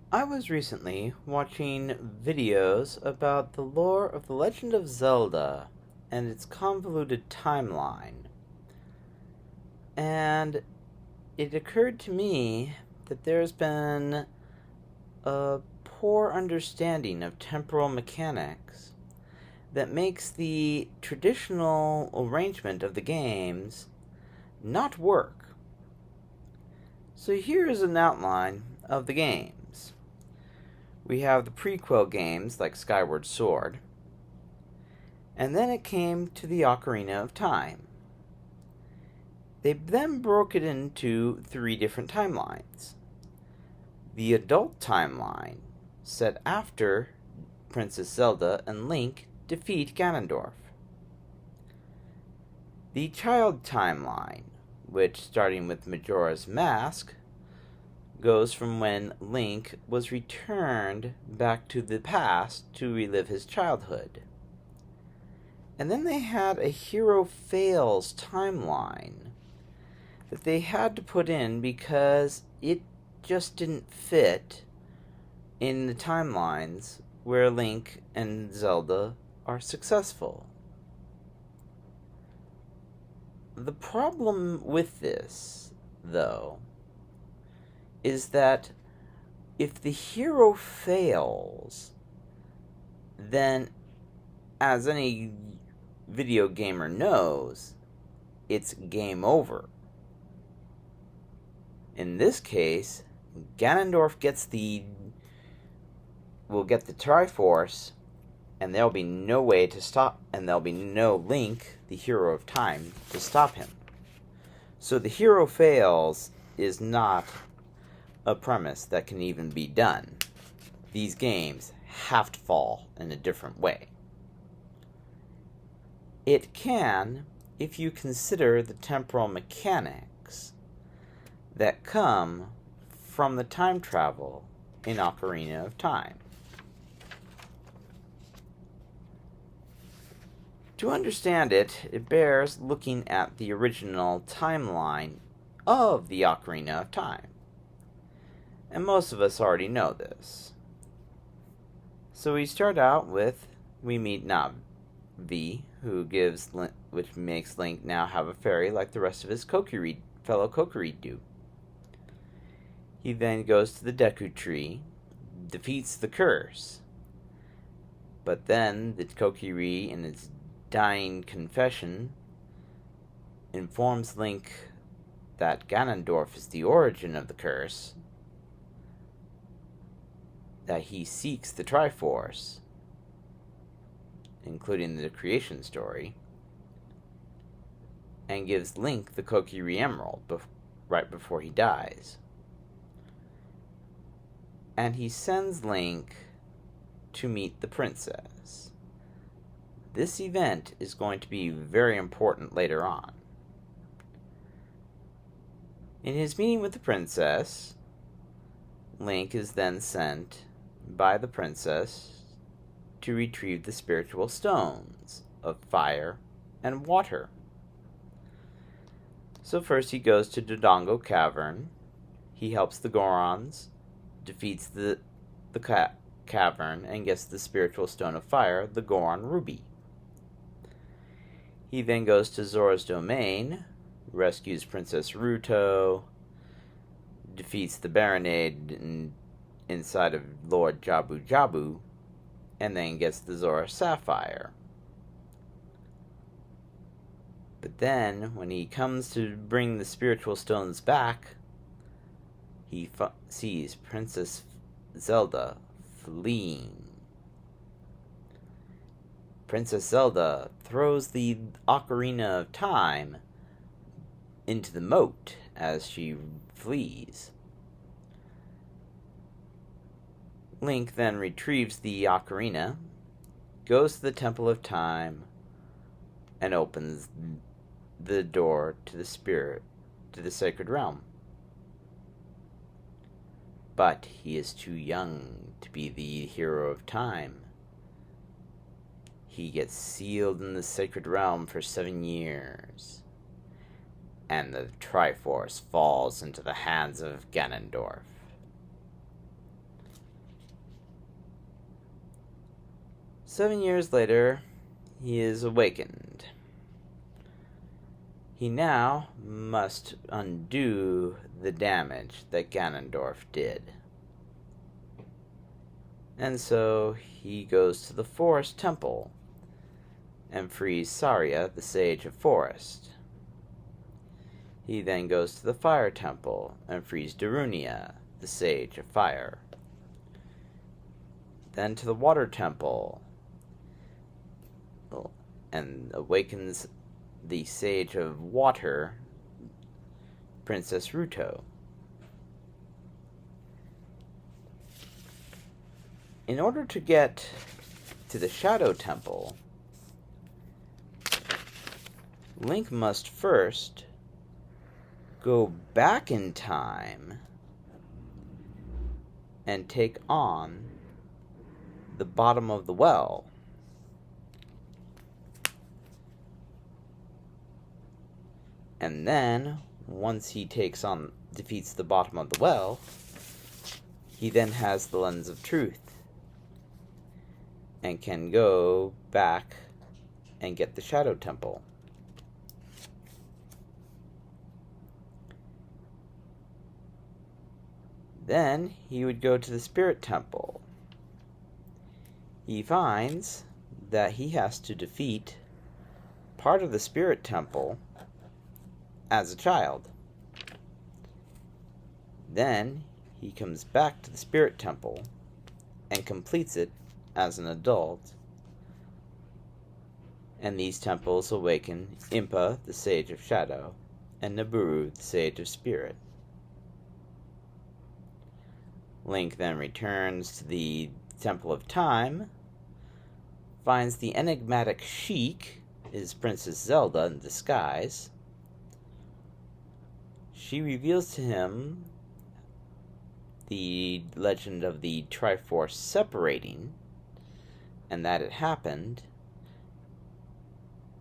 I was recently watching videos about the lore of the Legend of Zelda and its convoluted timeline, and it occurred to me that there's been a poor understanding of temporal mechanics that makes the traditional arrangement of the games not work. So here is an outline of the games. We have the prequel games like Skyward Sword, and then it came to the Ocarina of Time. They then broke it into 3 different timelines. The adult timeline, set after Princess Zelda and Link defeat Ganondorf. The child timeline, which, starting with Majora's Mask, goes from when Link was returned back to the past to relive his childhood. And then they had a hero fails timeline that they had to put in because it just didn't fit in the timelines where Link and Zelda are successful. The problem with this, though, is that if the hero fails, then, as any video gamer knows, it's game over. In this case, Ganondorf will get the Triforce, and there'll be no way to stop, and there'll be no Link, the hero of time, to stop him. So the hero fails is not a premise that can even be done. These games have to fall in a different way. It can, if you consider the temporal mechanics that come from the time travel in Ocarina of Time. To understand it, it bears looking at the original timeline of the Ocarina of Time. And most of us already know this. So we start out with, we meet Navi, which makes Link now have a fairy like the rest of his fellow Kokiri do. He then goes to the Deku Tree, defeats the curse. But then the Kokiri, in its dying confession, informs Link that Ganondorf is the origin of the curse, that he seeks the Triforce, including the creation story, and gives Link the Kokiri Emerald right before he dies. And he sends Link to meet the princess. This event is going to be very important later on. In his meeting with the princess, Link is then sent by the princess to retrieve the spiritual stones of fire and water. So first he goes to Dodongo Cavern. He helps the Gorons, defeats the cavern, and gets the spiritual stone of fire, the Goron Ruby. He then goes to Zora's domain, rescues Princess Ruto, defeats the Baronade inside of Lord Jabu Jabu, and then gets the Zora Sapphire. But then, when he comes to bring the spiritual stones back, he sees Princess Zelda fleeing. Princess Zelda throws the Ocarina of Time into the moat as she flees. Link then retrieves the Ocarina, goes to the Temple of Time, and opens the door to the sacred realm. But he is too young to be the hero of time. He gets sealed in the sacred realm for 7 years, and the Triforce falls into the hands of Ganondorf. 7 years later, he is awakened. He now must undo the damage that Ganondorf did. And so he goes to the Forest Temple and frees Saria, the Sage of Forest. He then goes to the Fire Temple and frees Darunia, the Sage of Fire. Then to the Water Temple and awakens the Sage of Water, Princess Ruto. In order to get to the Shadow Temple, Link must first go back in time and take on the bottom of the well. And then, once he defeats the bottom of the well, he then has the Lens of Truth and can go back and get the Shadow Temple. Then he would go to the Spirit Temple. He finds that he has to defeat part of the Spirit Temple as a child. Then he comes back to the Spirit Temple and completes it as an adult. And these temples awaken Impa, the Sage of Shadow, and Nabooru, the Sage of Spirit. Link then returns to the Temple of Time, finds the enigmatic Sheik, is Princess Zelda in disguise. She reveals to him the legend of the Triforce separating, and that it happened,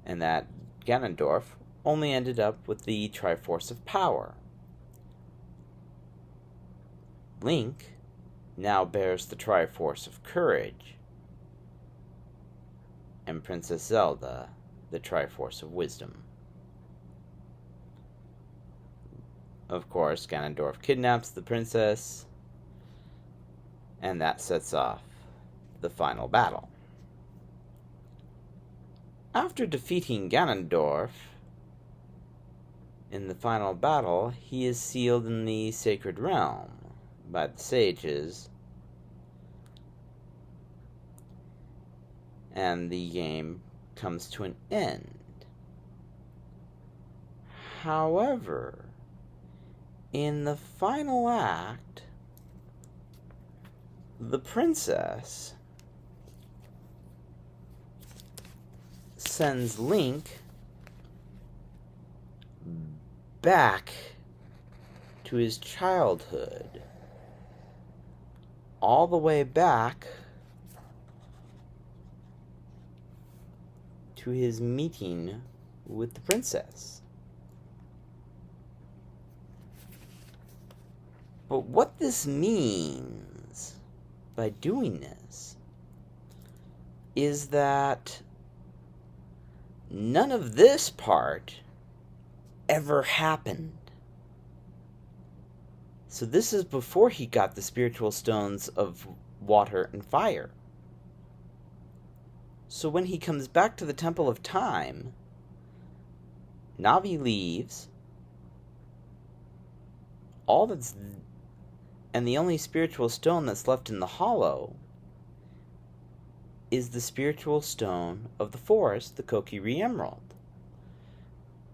and that Ganondorf only ended up with the Triforce of Power. Link now bears the Triforce of Courage, and Princess Zelda the Triforce of Wisdom. Of course, Ganondorf kidnaps the princess, and that sets off the final battle. After defeating Ganondorf in the final battle, he is sealed in the Sacred Realm by the sages, and the game comes to an end. However, in the final act, the princess sends Link back to his childhood, all the way back to his meeting with the princess. But what this means by doing this is that none of this part ever happened. So this is before he got the spiritual stones of water and fire. So when he comes back to the Temple of Time, Navi leaves. And the only spiritual stone that's left in the hollow is the spiritual stone of the forest, the Kokiri Emerald.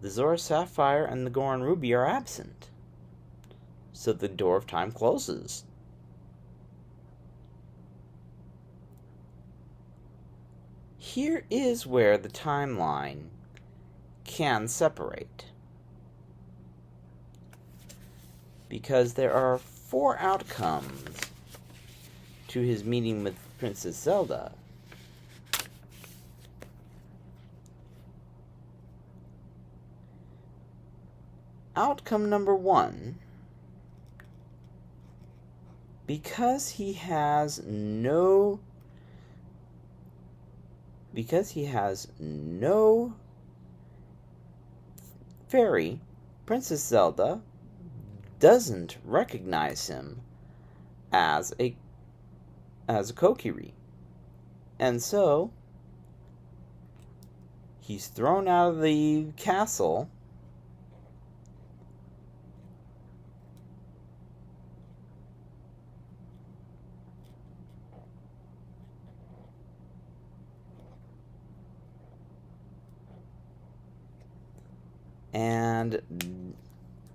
The Zora Sapphire and the Goron Ruby are absent. So the door of time closes. Here is where the timeline can separate. Because there are 4 outcomes to his meeting with Princess Zelda. Outcome number 1. Because he has no because he has no fairy, Princess Zelda doesn't recognize him as a Kokiri. And so he's thrown out of the castle. And,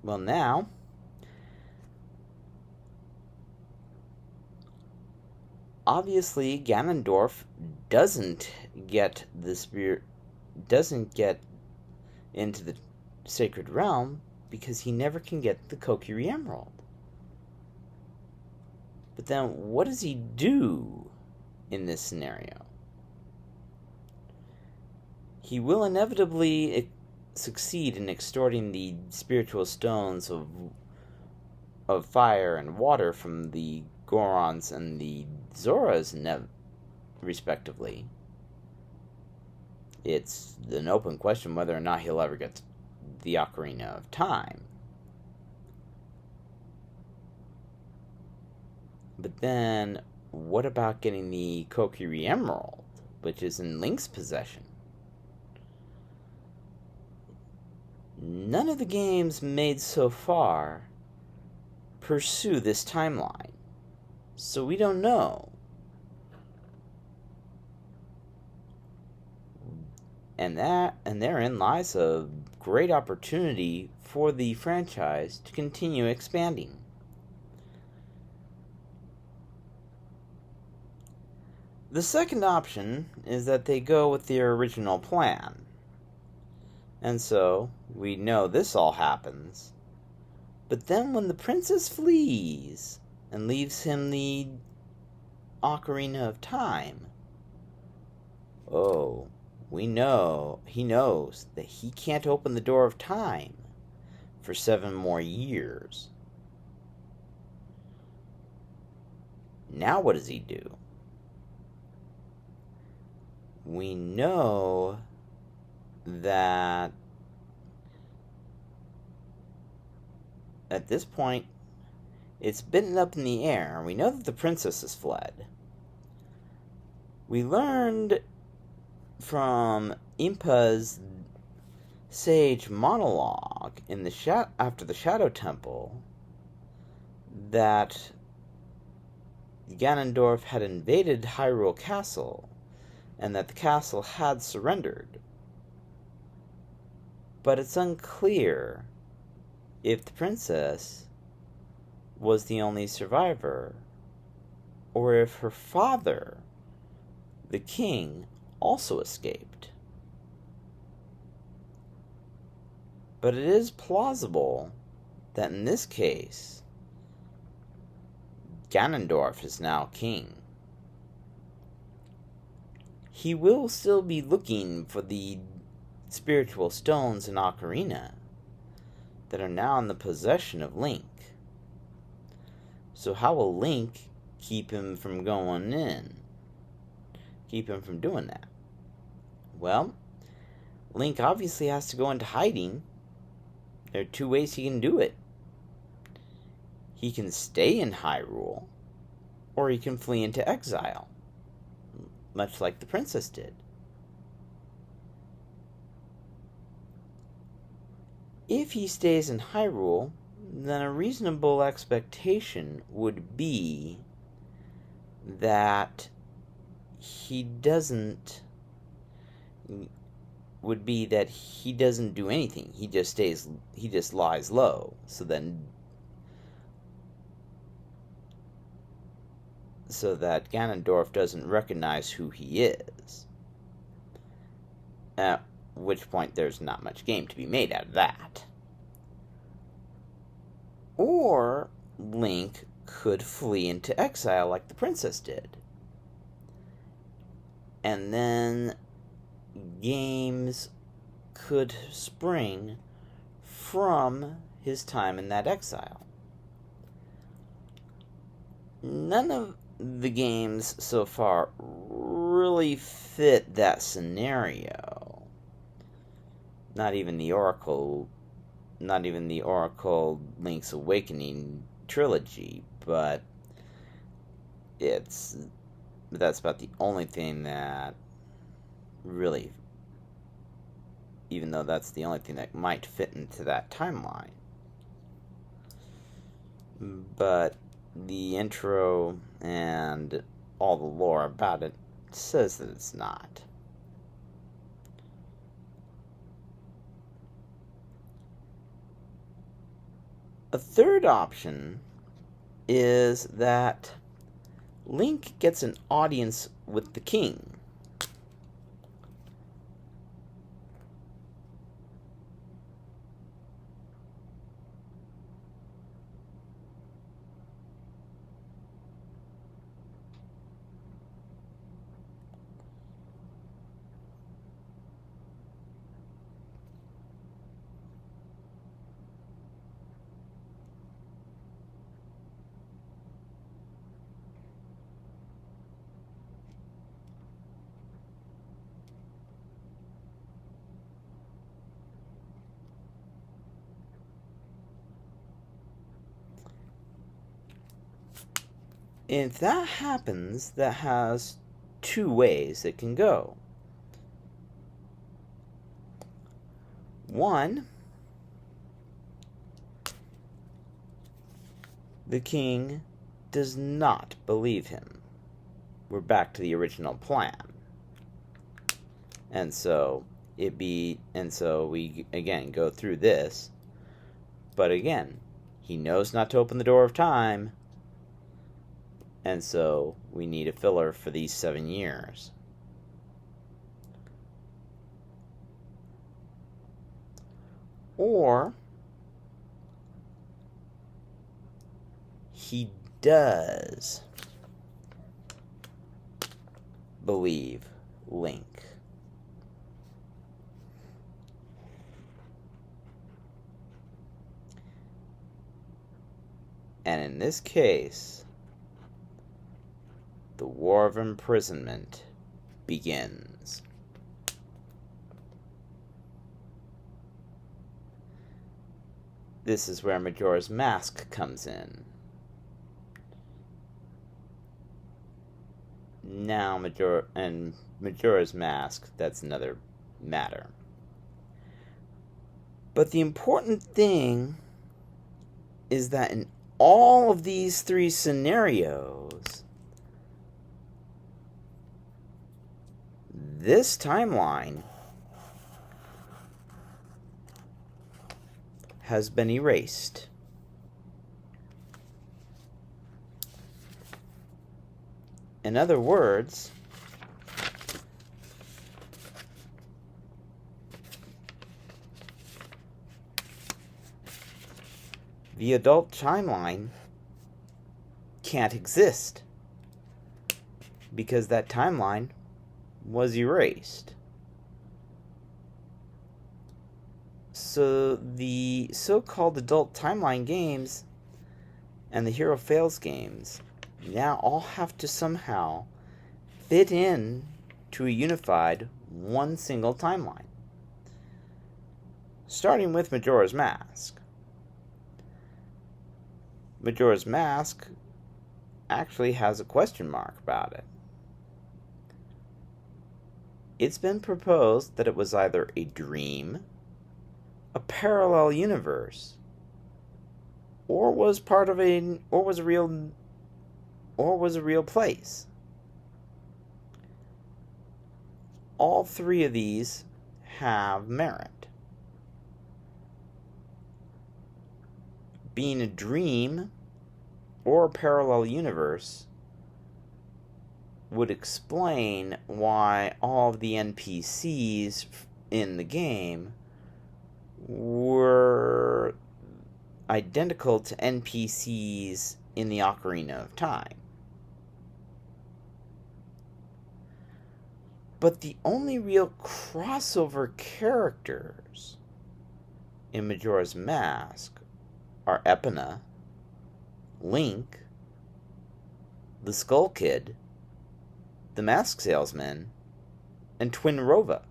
well, now obviously Ganondorf doesn't get into the sacred realm because he never can get the Kokiri Emerald. But then what does he do in this scenario? He will inevitably succeed in extorting the spiritual stones of fire and water from the Gorons and the Zoras, respectively. It's an open question whether or not he'll ever get the Ocarina of Time. But then, what about getting the Kokiri Emerald, which is in Link's possession? None of the games made so far pursue this timeline, so we don't know. And therein lies a great opportunity for the franchise to continue expanding. The second option is that they go with their original plan. And so, we know this all happens. But then when the princess flees and leaves him the Ocarina of Time, he knows that he can't open the door of time for 7 more years. Now what does he do? We know that at this point, it's been up in the air. We know that the princess has fled. We learned from Impa's sage monologue in the after the Shadow Temple that Ganondorf had invaded Hyrule Castle and that the castle had surrendered. But it's unclear if the princess was the only survivor, or if her father, the king, also escaped. But it is plausible that in this case, Ganondorf is now king. He will still be looking for the spiritual stones in Ocarina that are now in the possession of Link. So how will Link keep him from going in? Keep him from doing that? Well, Link obviously has to go into hiding. There are 2 ways he can do it. He can stay in Hyrule, or he can flee into exile, much like the princess did. If he stays in Hyrule, then a reasonable expectation would be that he doesn't do anything. He just lies low. So that Ganondorf doesn't recognize who he is. At which point there's not much game to be made out of that. Or Link could flee into exile like the princess did. And then games could spring from his time in that exile. None of the games so far really fit that scenario. Not even the Oracle Link's Awakening trilogy, but that's about the only thing that really, even though that's the only thing that might fit into that timeline. But the intro and all the lore about it says that it's not. A third option is that Link gets an audience with the king. If that happens, that has two ways it can go. One, the king does not believe him. We're back to the original plan. And so we again go through this. But again, he knows not to open the door of time. And so we need a filler for these 7 years. Or he does believe Link. And in this case, the War of Imprisonment begins. This is where Majora's Mask comes in. Now Majora's Mask, that's another matter. But the important thing is that in all of these 3 scenarios, this timeline has been erased. In other words, the adult timeline can't exist because that timeline was erased. So the so-called adult timeline games and the Hero Fails games now all have to somehow fit in to a unified one single timeline. Starting with Majora's Mask. Majora's Mask actually has a question mark about it. It's been proposed that it was either a dream, a parallel universe, or was a real place. All 3 of these have merit. Being a dream or a parallel universe would explain why all of the NPCs in the game were identical to NPCs in the Ocarina of Time. But the only real crossover characters in Majora's Mask are Epona, Link, the Skull Kid, The Mask Salesman, and Twin Rova.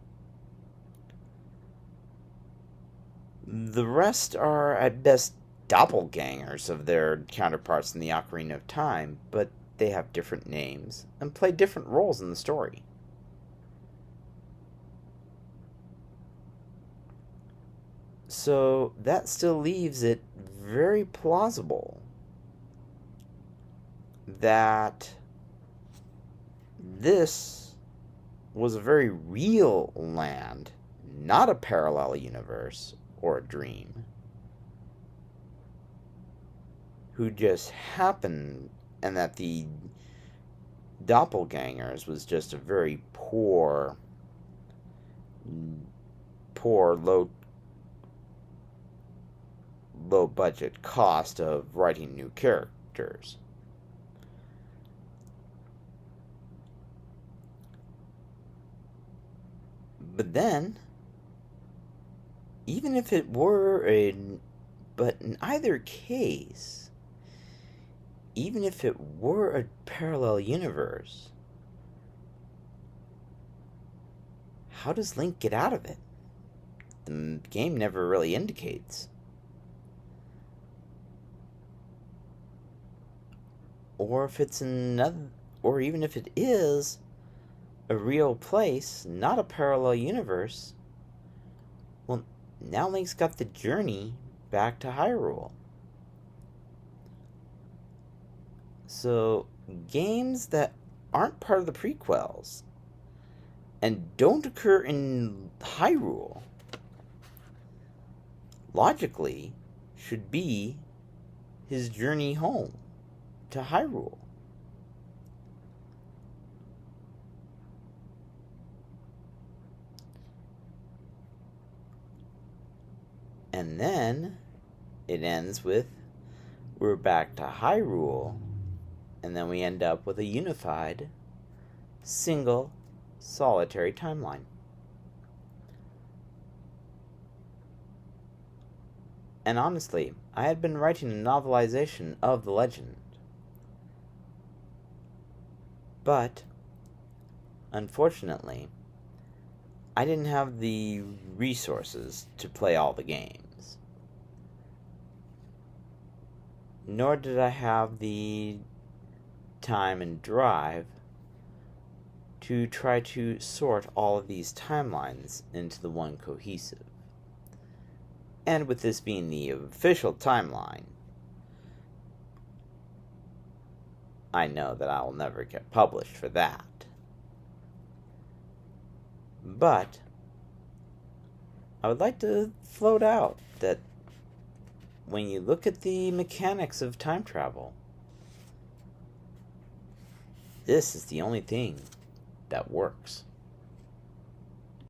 The rest are at best doppelgangers of their counterparts in the Ocarina of Time, but they have different names and play different roles in the story. So that still leaves it very plausible that this was a very real land, not a parallel universe or a dream, who just happened, and that the doppelgangers was just a very poor low budget cost of writing new characters. But then, even if it were but in either case, even if it were a parallel universe, how does Link get out of it? The game never really indicates. Or if it's another, or even if it is a real place, not a parallel universe, well, now Link's got the journey back to Hyrule. So, games that aren't part of the prequels and don't occur in Hyrule logically should be his journey home to Hyrule. And then it ends with we're back to Hyrule, and then we end up with a unified, single, solitary timeline. And honestly, I had been writing a novelization of the legend. But, unfortunately, I didn't have the resources to play all the games. Nor did I have the time and drive to try to sort all of these timelines into the one cohesive. And with this being the official timeline, I know that I will never get published for that. But I would like to float out that when you look at the mechanics of time travel, this is the only thing that works.